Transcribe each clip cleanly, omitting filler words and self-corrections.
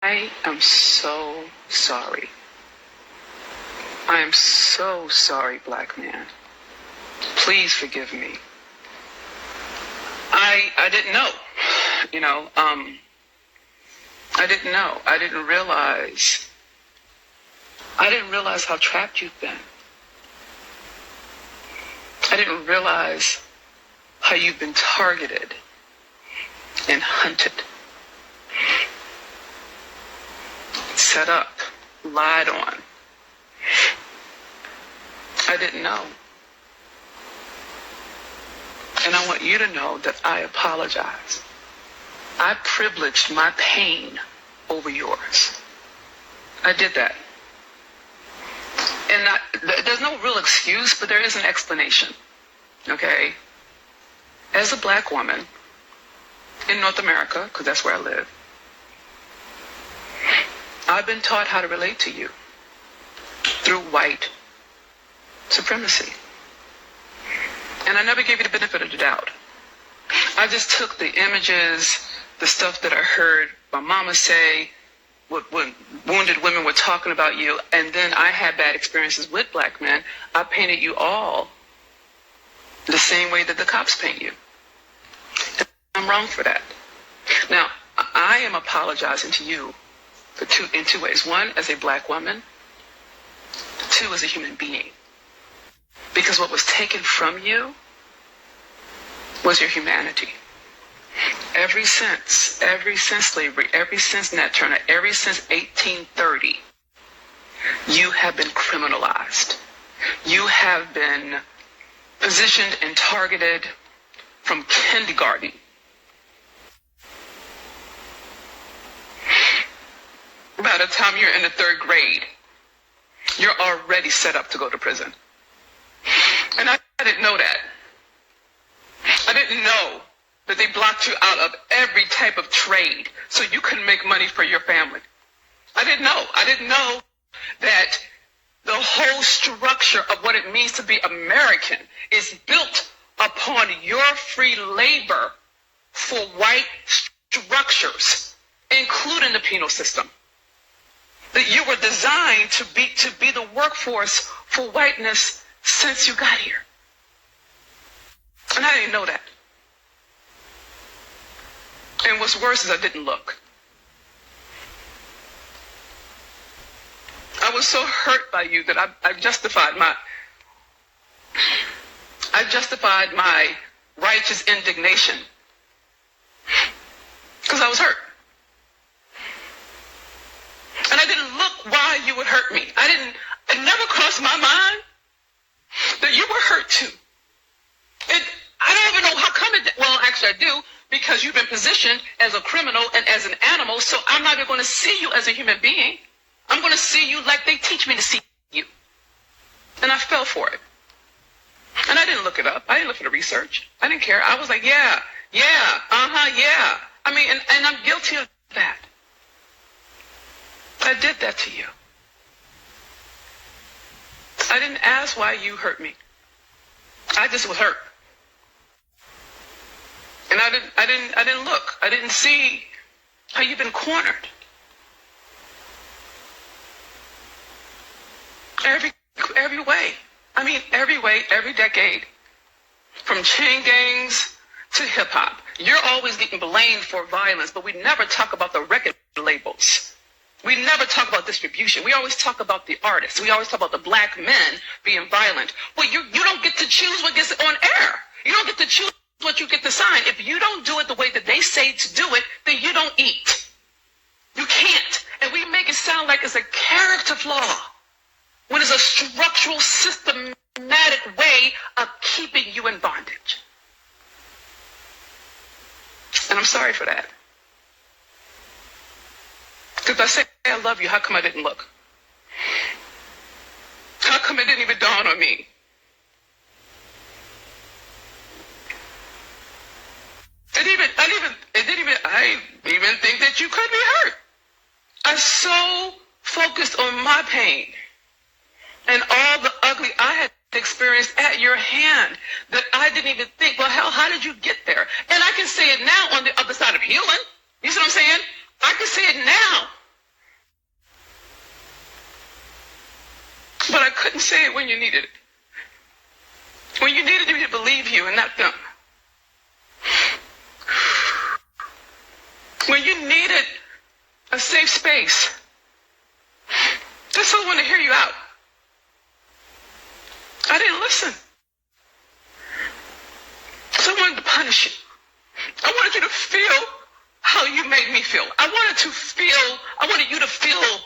I am so sorry. I am so sorry, black man. Please forgive me. I didn't know, I didn't know. I didn't realize how trapped you've been. I didn't realize how you've been targeted and hunted, set up, lied on. I didn't know. And I want you to know that I apologize. I privileged my pain over yours. I did that. And there's no real excuse, but there is an explanation. Okay? As a black woman in North America, because that's where I live, I've been taught how to relate to you through white supremacy. And I never gave you the benefit of the doubt. I just took the images, the stuff that I heard my mama say, when wounded women were talking about you, and then I had bad experiences with black men. I painted you all the same way that the cops paint you. And I'm wrong for that. Now, I am apologizing to you in two ways. One, as a black woman. Two, as a human being. Because what was taken from you was your humanity. Ever since slavery, ever since Nat Turner, ever since 1830, you have been criminalized. You have been positioned and targeted from kindergarten. By the time you're in the third grade, you're already set up to go to prison. And I didn't know that. I didn't know that they blocked you out of every type of trade so you couldn't make money for your family. I didn't know. I didn't know that the whole structure of what it means to be American is built upon your free labor for white structures, including the penal system. That you were designed to be the workforce for whiteness since you got here. And I didn't know that. And what's worse is I didn't look. I was so hurt by you that I justified my righteous indignation. Because I was hurt. And I didn't look why you would hurt me. It never crossed my mind that you were hurt too. I don't even know how come well, actually I do, because you've been positioned as a criminal and as an animal, so I'm not even going to see you as a human being. I'm going to see you like they teach me to see you. And I fell for it. And I didn't look it up. I didn't look for the research. I didn't care. I was like, yeah. I mean, and I'm guilty of that. I did that to you. I didn't ask why you hurt me. I just was hurt. And I didn't look. I didn't see how you've been cornered. Every way. I mean, every way, every decade. From chain gangs to hip hop. You're always getting blamed for violence, but we never talk about the record labels. We never talk about distribution. We always talk about the artists. We always talk about the black men being violent. Well, you don't get to choose what gets on air. You don't get to choose what you get to sign. If you don't do it the way that they say to do it, then you don't eat. You can't. And we make it sound like it's a character flaw when it's a structural, systematic way of keeping you in bondage. And I'm sorry for that. Because I say I love you, how come I didn't look? How come it didn't even dawn on me? I didn't even think that you could be hurt. I so focused on my pain and all the ugly I had experienced at your hand that I didn't even think, well, hell, how did you get there? And I can say it now on the other side of healing. You see what I'm saying? I can say it now But I couldn't say it when you needed it. When you needed me to believe you and not them. When you needed a safe space. Just someone to hear you out. I didn't listen. So I wanted to punish you. I wanted you to feel how you made me feel. I wanted you to feel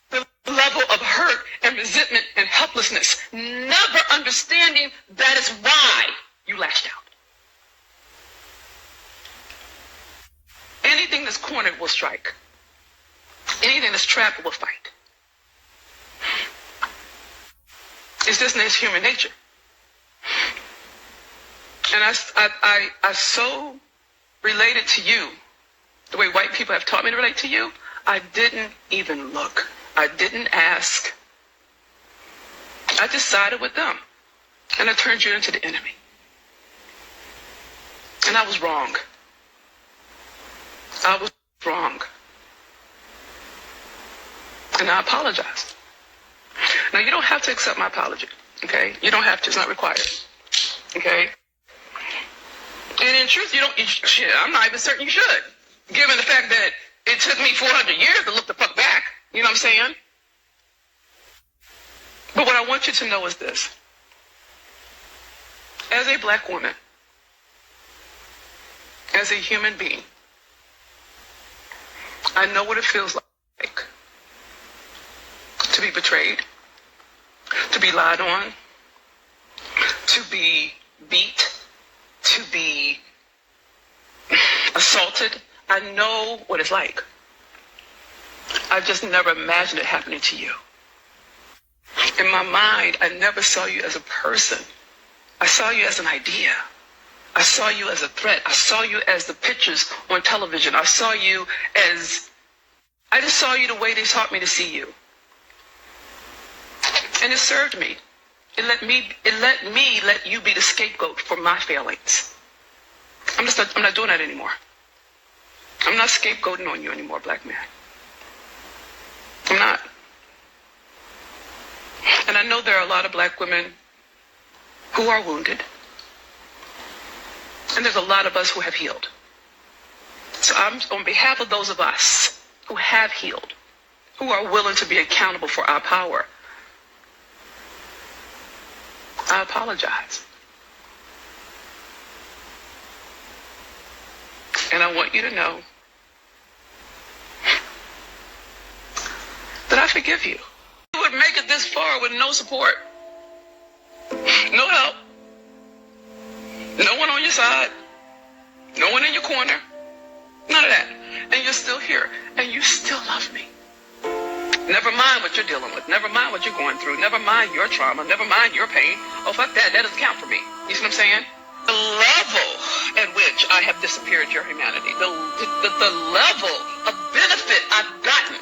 the level of hurt and resentment and helplessness, never understanding that is why you lashed out. Anything that's cornered will strike. Anything that's trapped will fight. It's just in its human nature. And I so related to you the way white people have taught me to relate to you. I didn't even look. I didn't ask. I just sided with them. And I turned you into the enemy. And I was wrong. I was wrong. And I apologize. Now, you don't have to accept my apology, okay? You don't have to. It's not required, okay? And in truth, I'm not even certain you should, given the fact that it took me 400 years to look the fuck back. You know what I'm saying? But what I want you to know is this. As a black woman, as a human being, I know what it feels like to be betrayed, to be lied on, to be beat, to be assaulted. I know what it's like. I just never imagined it happening to you. In my mind, I never saw you as a person. I saw you as an idea. I saw you as a threat. I saw you as the pictures on television. I just saw you the way they taught me to see you. And it served me. It let me let you be the scapegoat for my failings. I'm not doing that anymore. I'm not scapegoating on you anymore, black man. I'm not. And I know there are a lot of black women who are wounded. And there's a lot of us who have healed. So I'm on behalf of those of us who have healed, who are willing to be accountable for our power, I apologize. And I want you to know that I forgive you. You would make it this far with no support, no help, no one on your side, no one in your corner, none of that. And you're still here, and you still love me. Never mind what you're dealing with. Never mind what you're going through. Never mind your trauma. Never mind your pain. Oh, fuck that. That doesn't count for me. You see what I'm saying? The level at which I have disappeared your humanity. The level of benefit I've gotten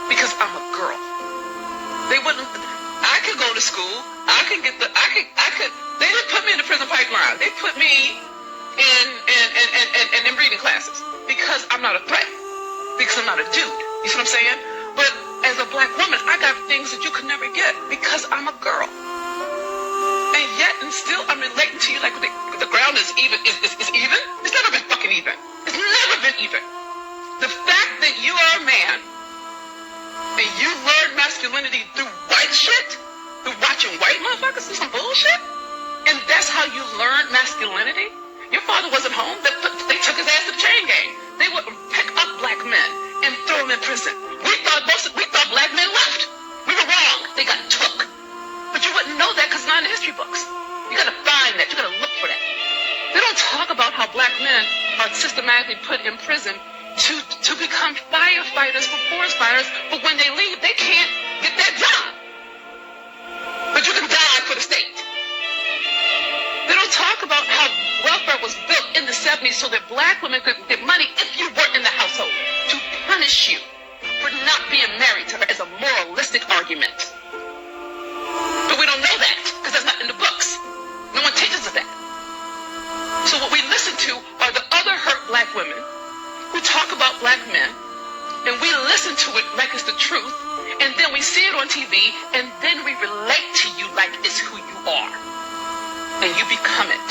because I'm a girl. They wouldn't. I could go to school. I could. They didn't put me in the prison pipeline. They put me in reading classes because I'm not a threat. Because I'm not a dude. You see what I'm saying? But as a black woman, I got things that you could never get because I'm a girl. And yet, and still, I'm relating to you like the ground is even. Is even? It's never been fucking even. It's never been even. The fact that you are a man and you learn masculinity through white shit, through watching white motherfuckers do some bullshit, and that's how you learn masculinity. Your father wasn't home. They took his ass to the chain gang. They would pick up black men and throw them in prison. We thought black men left. We were wrong. They got took. But you wouldn't know that because it's not in the history books. You got to find that. You got to look for that. They don't talk about how black men are systematically put in prison to become firefighters for forest fires, but when they leave, they can't get that job. But you can die for the state. They don't talk about how welfare was built in the 70s so that black women could get money if you weren't in the household, to punish you for not being married to her as a moralistic argument. But we don't know that because that's not in the books. No one teaches us that. So what we listen to are the other hurt black women who talk about black men, and we listen to it like it's the truth, and then we see it on TV, and then become it.